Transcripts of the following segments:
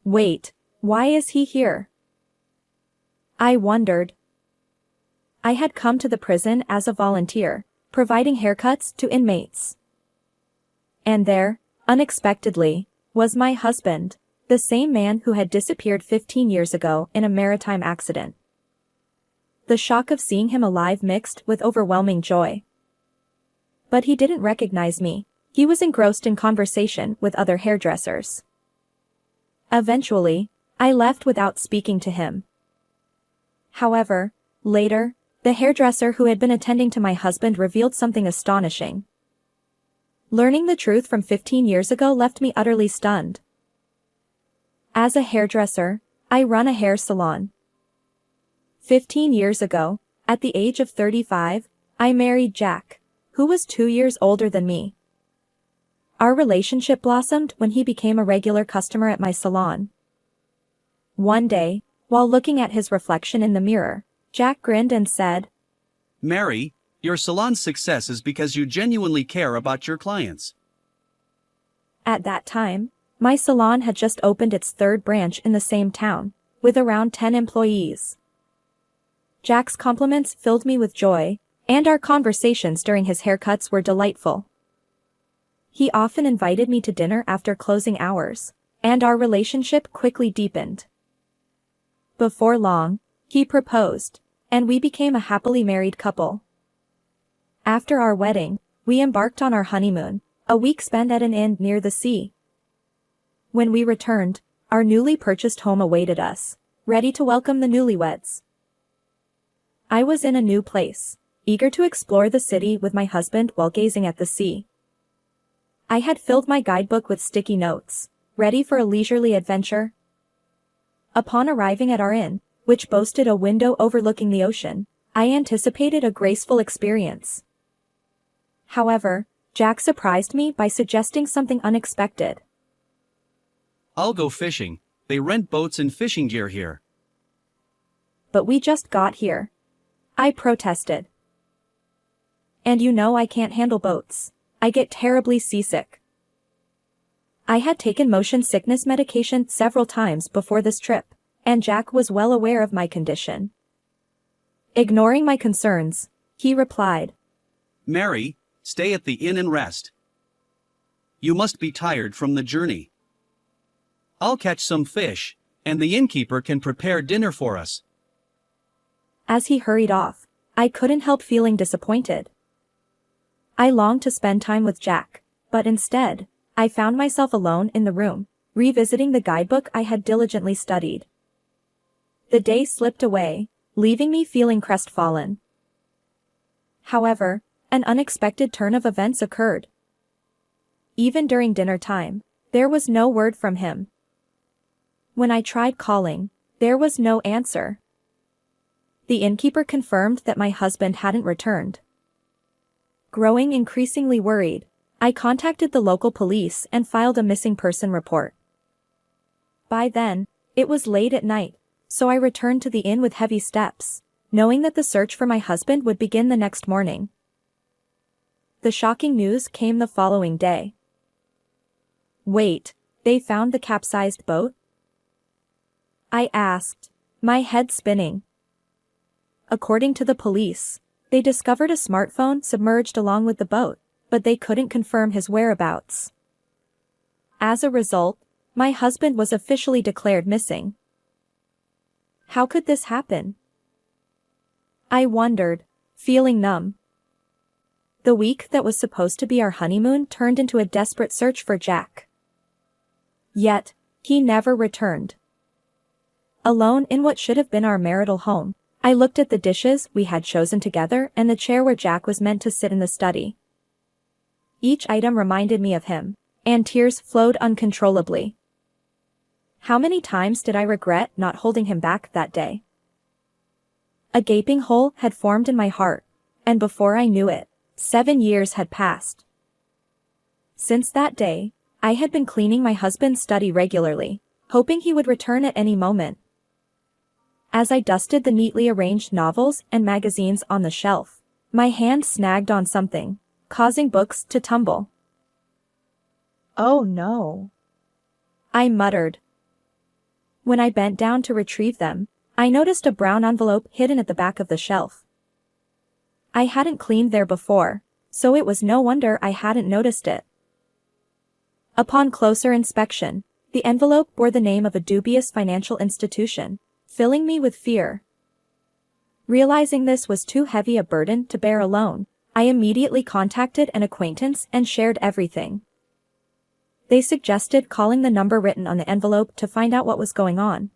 Wait, why is he here? I wondered. I had come to the prison as a volunteer, providing haircuts to inmates. And there, unexpectedly, was my husband, the same man who had disappeared 15 years ago in a maritime accident. The shock of seeing him alive mixed with overwhelming joy. But he didn't recognize me. He was engrossed in conversation with other hairdressers. Eventually, I left without speaking to him. However, later, the hairdresser who had been attending to my husband revealed something astonishing. Learning the truth from 15 years ago left me utterly stunned. As a hairdresser, I run a hair salon. 15 years ago, at the age of 35, I married Jack, who was 2 years older than me. Our relationship blossomed when he became a regular customer at my salon. One day, while looking at his reflection in the mirror, Jack grinned and said, "Mary, your salon's success is because you genuinely care about your clients." At that time, my salon had just opened its third branch in the same town, with around 10 employees. Jack's compliments filled me with joy, and our conversations during his haircuts were delightful. He often invited me to dinner after closing hours, and our relationship quickly deepened. Before long, he proposed, and we became a happily married couple. After our wedding, we embarked on our honeymoon, a week spent at an inn near the sea. When we returned, our newly purchased home awaited us, ready to welcome the newlyweds. I was in a new place, eager to explore the city with my husband while gazing at the sea. I had filled my guidebook with sticky notes, ready for a leisurely adventure. Upon arriving at our inn, which boasted a window overlooking the ocean, I anticipated a graceful experience. However, Jack surprised me by suggesting something unexpected. "I'll go fishing. They rent boats and fishing gear here." "But we just got here," I protested. "And you know I can't handle boats. I get terribly seasick." I had taken motion sickness medication several times before this trip, and Jack was well aware of my condition. Ignoring my concerns, he replied, "Mary, stay at the inn and rest. You must be tired from the journey. I'll catch some fish, and the innkeeper can prepare dinner for us." As he hurried off, I couldn't help feeling disappointed. I longed to spend time with Jack, but instead, I found myself alone in the room, revisiting the guidebook I had diligently studied. The day slipped away, leaving me feeling crestfallen. However, an unexpected turn of events occurred. Even during dinner time, there was no word from him. When I tried calling, there was no answer. The innkeeper confirmed that my husband hadn't returned. Growing increasingly worried, I contacted the local police and filed a missing person report. By then, it was late at night, so I returned to the inn with heavy steps, knowing that the search for my husband would begin the next morning. The shocking news came the following day. "Wait, they found the capsized boat?" I asked, my head spinning. According to the police, they discovered a smartphone submerged along with the boat, but they couldn't confirm his whereabouts. As a result, my husband was officially declared missing. How could this happen? I wondered, feeling numb. The week that was supposed to be our honeymoon turned into a desperate search for Jack. Yet, he never returned. Alone in what should have been our marital home, I looked at the dishes we had chosen together and the chair where Jack was meant to sit in the study. Each item reminded me of him, and tears flowed uncontrollably. How many times did I regret not holding him back that day? A gaping hole had formed in my heart, and before I knew it, 7 years had passed. Since that day, I had been cleaning my husband's study regularly, hoping he would return at any moment. As I dusted the neatly arranged novels and magazines on the shelf, my hand snagged on something, causing books to tumble. "Oh no," I muttered. When I bent down to retrieve them, I noticed a brown envelope hidden at the back of the shelf. I hadn't cleaned there before, so it was no wonder I hadn't noticed it. Upon closer inspection, the envelope bore the name of a dubious financial institution, filling me with fear. Realizing this was too heavy a burden to bear alone, I immediately contacted an acquaintance and shared everything. They suggested calling the number written on the envelope to find out what was going on.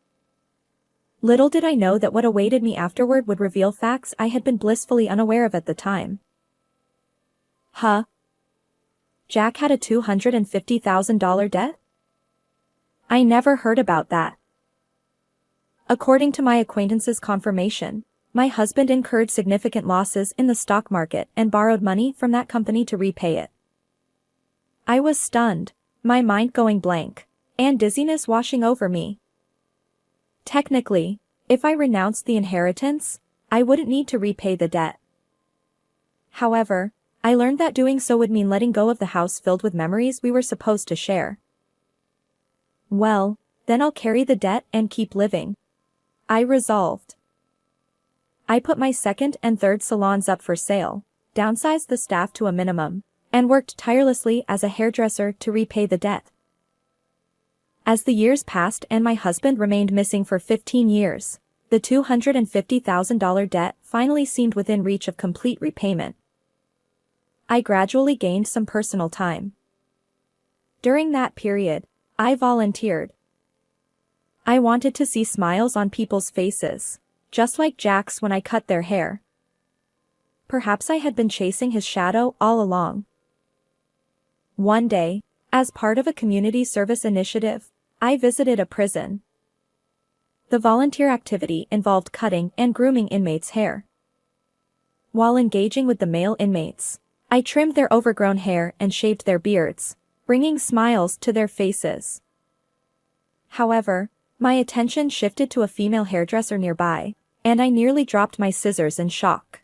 Little did I know that what awaited me afterward would reveal facts I had been blissfully unaware of at the time. Huh? Jack had a $250,000 debt? I never heard about that. According to my acquaintance's confirmation, my husband incurred significant losses in the stock market and borrowed money from that company to repay it. I was stunned, my mind going blank, and dizziness washing over me. Technically, if I renounced the inheritance, I wouldn't need to repay the debt. However, I learned that doing so would mean letting go of the house filled with memories we were supposed to share. Well, then I'll carry the debt and keep living. I resolved. I put my second and third salons up for sale, downsized the staff to a minimum, and worked tirelessly as a hairdresser to repay the debt. As the years passed and my husband remained missing for 15 years, the $250,000 debt finally seemed within reach of complete repayment. I gradually gained some personal time. During that period, I volunteered. I wanted to see smiles on people's faces, just like Jack's when I cut their hair. Perhaps I had been chasing his shadow all along. One day, as part of a community service initiative, I visited a prison. The volunteer activity involved cutting and grooming inmates' hair. While engaging with the male inmates, I trimmed their overgrown hair and shaved their beards, bringing smiles to their faces. However, my attention shifted to a female hairdresser nearby, and I nearly dropped my scissors in shock.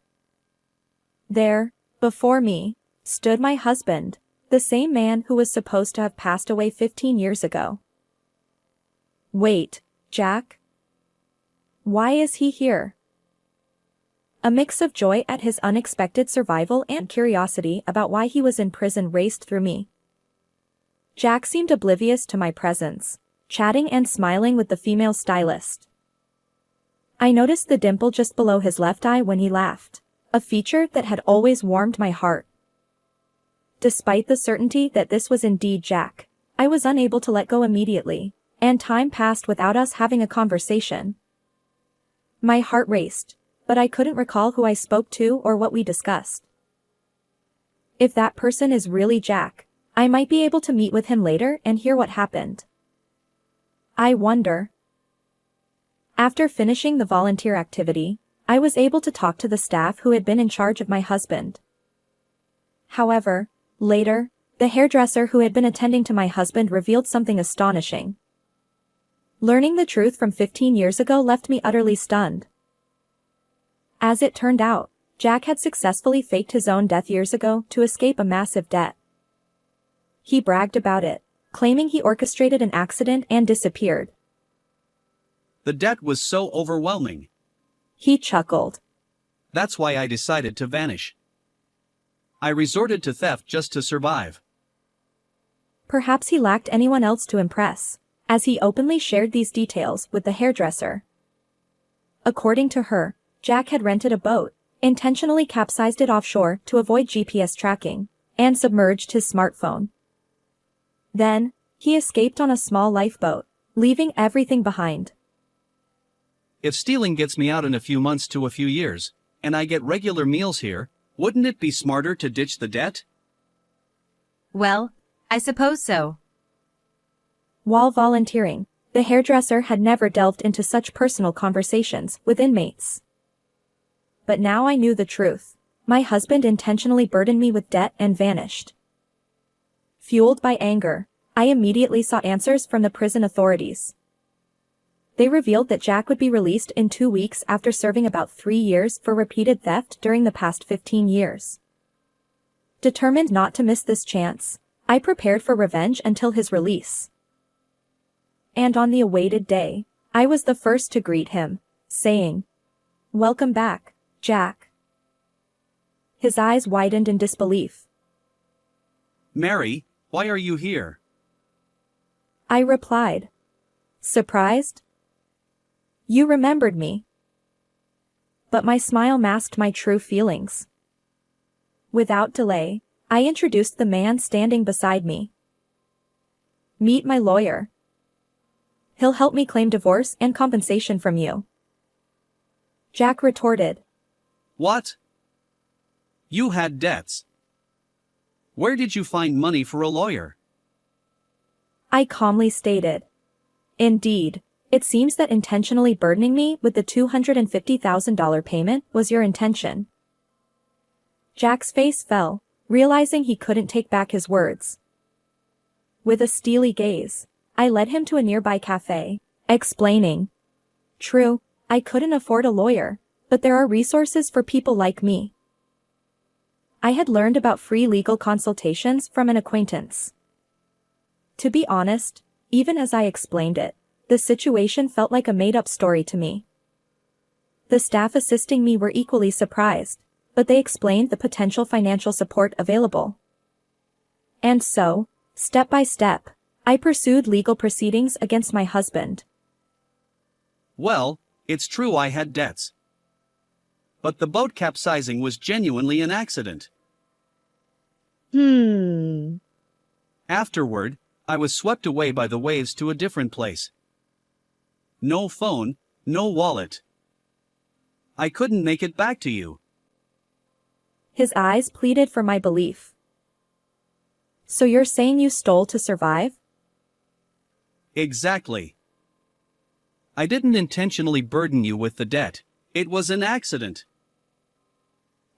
There, before me, stood my husband, the same man who was supposed to have passed away 15 years ago. Wait, Jack? Why is he here? A mix of joy at his unexpected survival and curiosity about why he was in prison raced through me. Jack seemed oblivious to my presence, chatting and smiling with the female stylist. I noticed the dimple just below his left eye when he laughed, a feature that had always warmed my heart. Despite the certainty that this was indeed Jack, I was unable to let go immediately, and time passed without us having a conversation. My heart raced, but I couldn't recall who I spoke to or what we discussed. If that person is really Jack, I might be able to meet with him later and hear what happened. I wonder. After finishing the volunteer activity, I was able to talk to the staff who had been in charge of my husband. However, later, the hairdresser who had been attending to my husband revealed something astonishing. Learning the truth from 15 years ago left me utterly stunned. As it turned out, Jack had successfully faked his own death years ago to escape a massive debt. He bragged about it, claiming he orchestrated an accident and disappeared. The debt was so overwhelming. He chuckled. That's why I decided to vanish. I resorted to theft just to survive. Perhaps he lacked anyone else to impress, as he openly shared these details with the hairdresser. According to her, Jack had rented a boat, intentionally capsized it offshore to avoid GPS tracking, and submerged his smartphone. Then, he escaped on a small lifeboat, leaving everything behind. If stealing gets me out in a few months to a few years, and I get regular meals here, wouldn't it be smarter to ditch the debt? Well, I suppose so. While volunteering, the hairdresser had never delved into such personal conversations with inmates. But now I knew the truth. My husband intentionally burdened me with debt and vanished. Fueled by anger, I immediately sought answers from the prison authorities. They revealed that Jack would be released in 2 weeks after serving about 3 years for repeated theft during the past 15 years. Determined not to miss this chance, I prepared for revenge until his release. And on the awaited day, I was the first to greet him, saying, "Welcome back, Jack." His eyes widened in disbelief. Mary, why are you here? I replied, surprised? You remembered me. But my smile masked my true feelings. Without delay, I introduced the man standing beside me. Meet my lawyer. He'll help me claim divorce and compensation from you. Jack retorted. What? You had debts. Where did you find money for a lawyer? I calmly stated. Indeed, it seems that intentionally burdening me with the $250,000 payment was your intention. Jack's face fell, realizing he couldn't take back his words. With a steely gaze, I led him to a nearby cafe, explaining. True, I couldn't afford a lawyer, but there are resources for people like me. I had learned about free legal consultations from an acquaintance. To be honest, even as I explained it, the situation felt like a made-up story to me. The staff assisting me were equally surprised, but they explained the potential financial support available. And so, step by step, I pursued legal proceedings against my husband. Well, it's true I had debts. But the boat capsizing was genuinely an accident. Afterward, I was swept away by the waves to a different place. No phone, no wallet. I couldn't make it back to you. His eyes pleaded for my belief. So you're saying you stole to survive? Exactly. I didn't intentionally burden you with the debt. It was an accident.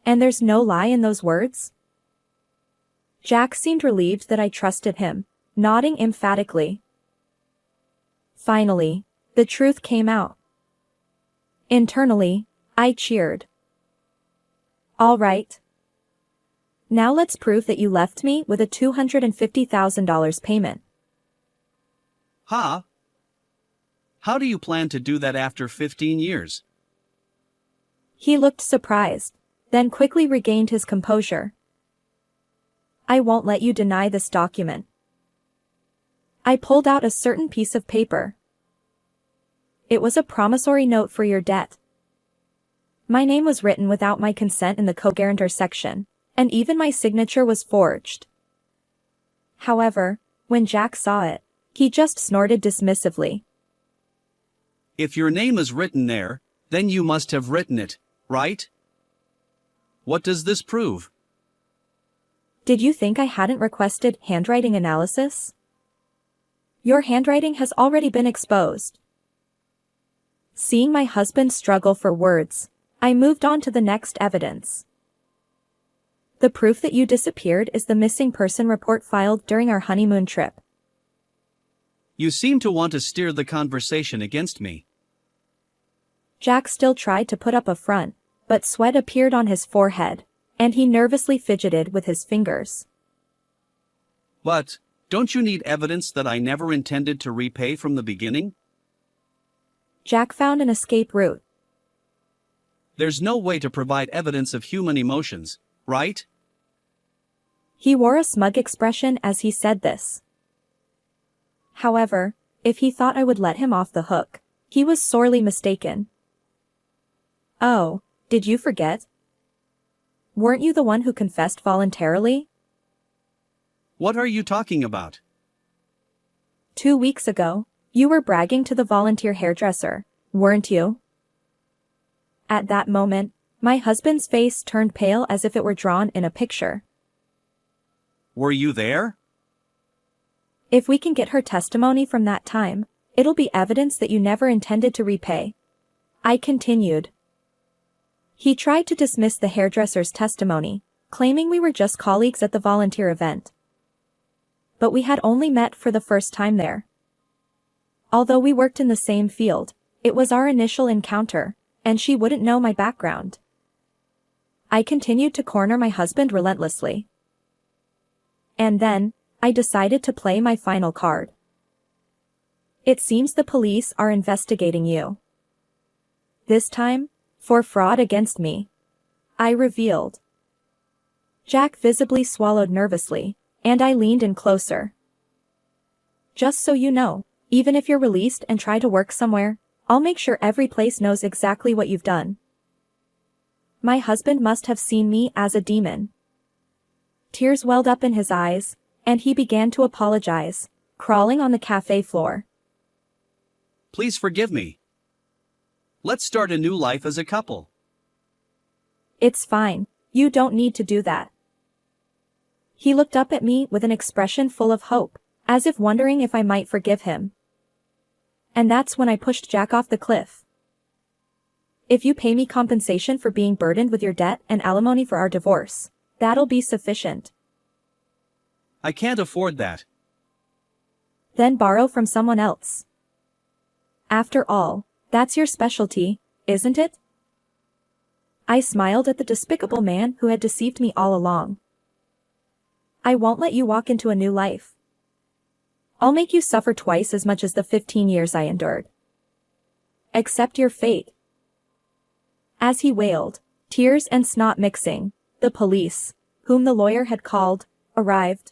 And there's no lie in those words? Jack seemed relieved that I trusted him, nodding emphatically. Finally, the truth came out. Internally, I cheered. All right. Now let's prove that you left me with a $250,000 payment. Huh? How do you plan to do that after 15 years? He looked surprised, then quickly regained his composure. I won't let you deny this document. I pulled out a certain piece of paper. It was a promissory note for your debt. My name was written without my consent in the co-guarantor section, and even my signature was forged. However, when Jack saw it, he just snorted dismissively. If your name is written there, then you must have written it, right? What does this prove? Did you think I hadn't requested handwriting analysis? Your handwriting has already been exposed. Seeing my husband struggle for words, I moved on to the next evidence. The proof that you disappeared is the missing person report filed during our honeymoon trip. You seem to want to steer the conversation against me. Jack still tried to put up a front, but sweat appeared on his forehead, and he nervously fidgeted with his fingers. But, don't you need evidence that I never intended to repay from the beginning? Jack found an escape route. There's no way to provide evidence of human emotions, right? He wore a smug expression as he said this. However, if he thought I would let him off the hook, he was sorely mistaken. Oh, did you forget? Weren't you the one who confessed voluntarily? What are you talking about? 2 weeks ago, you were bragging to the volunteer hairdresser, weren't you? At that moment, my husband's face turned pale as if it were drawn in a picture. Were you there? If we can get her testimony from that time, it'll be evidence that you never intended to repay. I continued. He tried to dismiss the hairdresser's testimony, claiming we were just colleagues at the volunteer event. But we had only met for the first time there. Although we worked in the same field, it was our initial encounter, and she wouldn't know my background. I continued to corner my husband relentlessly. And then, I decided to play my final card. It seems the police are investigating you. This time, for fraud against me. I revealed. Jack visibly swallowed nervously, and I leaned in closer. Just so you know, even if you're released and try to work somewhere, I'll make sure every place knows exactly what you've done. My husband must have seen me as a demon. Tears welled up in his eyes, and he began to apologize, crawling on the cafe floor. Please forgive me. Let's start a new life as a couple. It's fine, you don't need to do that. He looked up at me with an expression full of hope, as if wondering if I might forgive him. And that's when I pushed Jack off the cliff. If you pay me compensation for being burdened with your debt and alimony for our divorce, that'll be sufficient. I can't afford that. Then borrow from someone else. After all, that's your specialty, isn't it? I smiled at the despicable man who had deceived me all along. I won't let you walk into a new life. I'll make you suffer twice as much as the 15 years I endured. Accept your fate. As he wailed, tears and snot mixing, the police, whom the lawyer had called, arrived.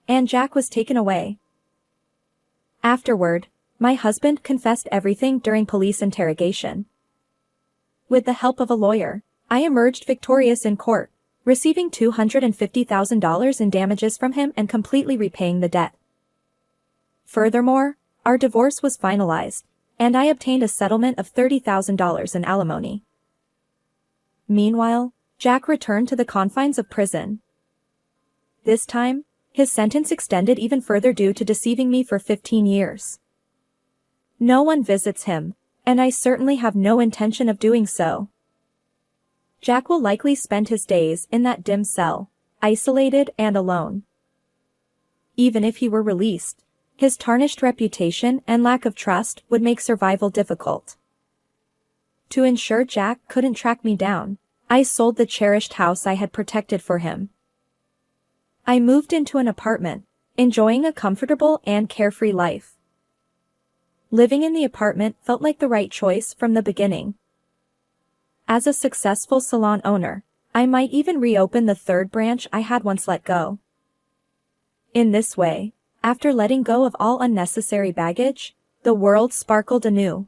And Jack was taken away. Afterward, my husband confessed everything during police interrogation. With the help of a lawyer, I emerged victorious in court, receiving $250,000 in damages from him and completely repaying the debt. Furthermore, our divorce was finalized, and I obtained a settlement of $30,000 in alimony. Meanwhile, Jack returned to the confines of prison. This time, his sentence extended even further due to deceiving me for 15 years. No one visits him, and I certainly have no intention of doing so. Jack will likely spend his days in that dim cell, isolated and alone. Even if he were released, his tarnished reputation and lack of trust would make survival difficult. To ensure Jack couldn't track me down, I sold the cherished house I had protected for him. I moved into an apartment, enjoying a comfortable and carefree life. Living in the apartment felt like the right choice from the beginning. As a successful salon owner, I might even reopen the third branch I had once let go. In this way, after letting go of all unnecessary baggage, the world sparkled anew.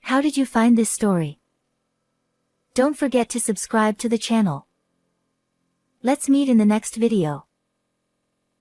How did you find this story? Don't forget to subscribe to the channel. Let's meet in the next video.